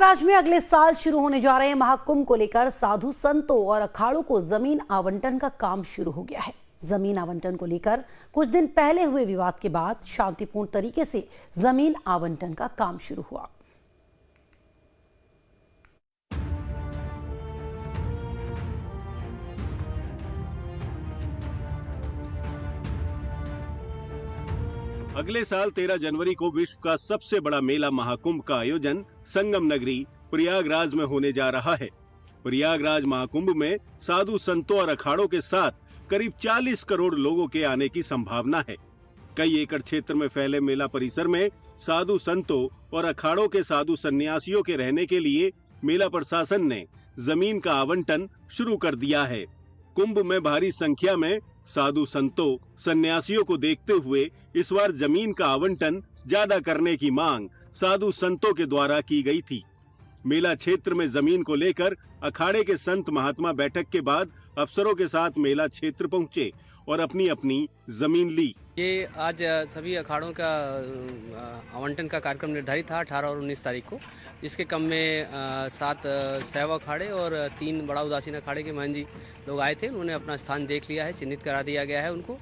प्रयागराज में अगले साल शुरू होने जा रहे महाकुंभ को लेकर साधु संतों और अखाड़ों को जमीन आवंटन का काम शुरू हो गया है। जमीन आवंटन को लेकर कुछ दिन पहले हुए विवाद के बाद शांतिपूर्ण तरीके से जमीन आवंटन का काम शुरू हुआ। अगले साल 13 जनवरी को विश्व का सबसे बड़ा मेला महाकुंभ का आयोजन संगम नगरी प्रयागराज में होने जा रहा है। प्रयागराज महाकुंभ में साधु संतों और अखाड़ों के साथ करीब 40 करोड़ लोगों के आने की संभावना है। कई एकड़ क्षेत्र में फैले मेला परिसर में साधु संतों और अखाड़ों के साधु सन्यासियों के रहने के लिए मेला प्रशासन ने जमीन का आवंटन शुरू कर दिया है। कुंभ में भारी संख्या में साधु संतों सन्यासियों को देखते हुए इस बार जमीन का आवंटन ज्यादा करने की मांग साधु संतों के द्वारा की गई थी। मेला क्षेत्र में जमीन को लेकर अखाड़े के संत महात्मा बैठक के बाद अफसरों के साथ मेला क्षेत्र पहुंचे और अपनी अपनी जमीन ली। ये आज सभी अखाड़ों का आवंटन का कार्यक्रम निर्धारित था 18 और 19 तारीख को, जिसके क्रम में 7 शैव अखाड़े और 3 बड़ा उदासीन अखाड़े के महंत जी लोग आए थे। उन्होंने अपना स्थान देख लिया है, चिन्हित करा दिया गया है उनको,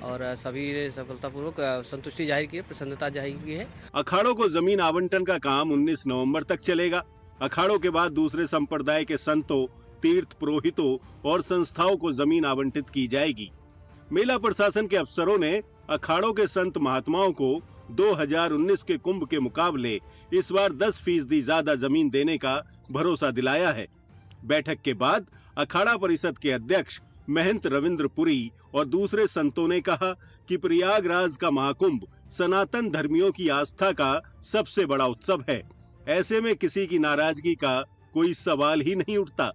और सभी ने सफलतापूर्वक संतुष्टि जाहिर की है, प्रसन्नता जाहिर की है। अखाड़ों को जमीन आवंटन का काम 19 नवंबर तक चलेगा। अखाड़ों के बाद दूसरे संप्रदाय के संतों, तीर्थ पुरोहितों और संस्थाओं को जमीन आवंटित की जाएगी। मेला प्रशासन के अफसरों ने अखाड़ों के संत महात्माओं को 2019 के कुंभ के मुकाबले इस बार 10% ज्यादा जमीन देने का भरोसा दिलाया है। बैठक के बाद अखाड़ा परिषद के अध्यक्ष महंत रविंद्र पुरी और दूसरे संतों ने कहा कि प्रयागराज का महाकुंभ सनातन धर्मियों की आस्था का सबसे बड़ा उत्सव है। ऐसे में किसी की नाराजगी का कोई सवाल ही नहीं उठता।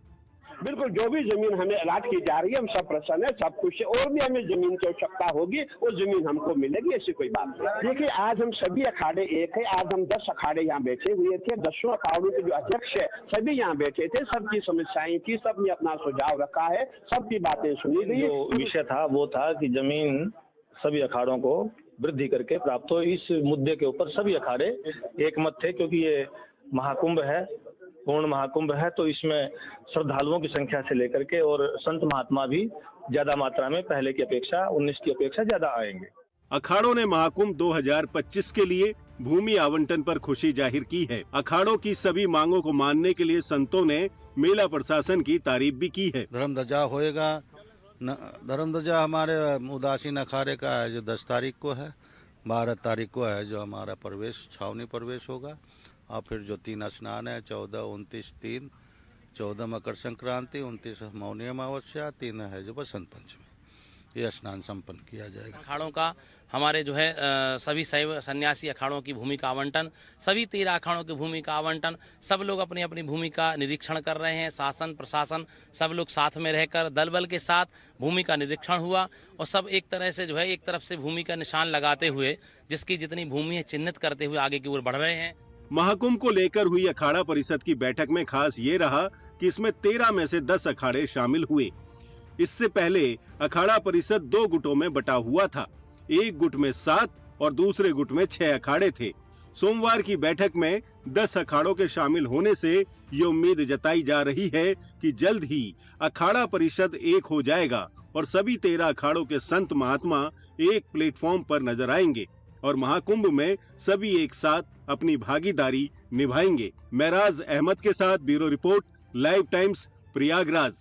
बिल्कुल, जो भी जमीन हमें अलाट की जा रही है हम सब प्रसन्न है, सब कुछ है। और भी हमें जमीन की आवश्यकता होगी वो जमीन हमको मिलेगी, ऐसी कोई बात नहीं। देखिए, आज हम सभी अखाड़े एक है। आज हम 10 अखाड़े यहाँ बैठे हुए थे। 10 अखाड़ों के जो अध्यक्ष है सभी यहाँ बैठे थे। सबकी समस्याएं थी, सबने अपना सुझाव रखा है, सबकी बातें सुनी गई। जो विषय था वो था कि जमीन सभी अखाड़ों को वृद्धि करके प्राप्त हो। इस मुद्दे के ऊपर सभी अखाड़े एक मत थे, क्योंकि ये महाकुंभ है, पूर्ण महाकुंभ है, तो इसमें श्रद्धालुओं की संख्या से लेकर के और संत महात्मा भी ज्यादा मात्रा में पहले की अपेक्षा 19 की अपेक्षा ज्यादा आएंगे। अखाड़ों ने महाकुंभ 2025 के लिए भूमि आवंटन पर खुशी जाहिर की है। अखाड़ों की सभी मांगों को मानने के लिए संतों ने मेला प्रशासन की तारीफ भी की है। धर्मध्वजा होएगा। धर्मध्वजा हमारे उदासीन अखाड़े का है जो 10 तारीख को है, 12 तारीख को है जो हमारा प्रवेश छावनी प्रवेश होगा, और फिर जो 3 स्नान है 14, 29, 3, 14 मकर संक्रांति, 29 मौनी अमावस्या, 3 है जो बसंत पंचमी, ये स्नान संपन्न किया जाएगा। अखाड़ों का हमारे जो है सभी शैव सन्यासी अखाड़ों की भूमि का आवंटन, सभी 13 अखाड़ों की भूमि का आवंटन, सब लोग अपनी अपनी भूमि का निरीक्षण कर रहे हैं। शासन प्रशासन सब लोग साथ में रहकर दल बल के साथ भूमि का निरीक्षण हुआ, और सब एक तरह से जो है एक तरफ से भूमि का निशान लगाते हुए जिसकी जितनी भूमि है चिन्हित करते हुए आगे की ओर बढ़ रहे हैं। महाकुंभ को लेकर हुई अखाड़ा परिषद की बैठक में खास ये रहा कि इसमें 13 में से 10 अखाड़े शामिल हुए। इससे पहले अखाड़ा परिषद 2 गुटों में बटा हुआ था। एक गुट में 7 और दूसरे गुट में 6 अखाड़े थे। सोमवार की बैठक में 10 अखाड़ों के शामिल होने से ये उम्मीद जताई जा रही है कि जल्द ही अखाड़ा परिषद एक हो जाएगा और सभी 13 अखाड़ों के संत महात्मा एक प्लेटफॉर्म पर नजर आएंगे और महाकुंभ में सभी एक साथ अपनी भागीदारी निभाएंगे। महराज अहमद के साथ bureau report, live times, Prayagraj.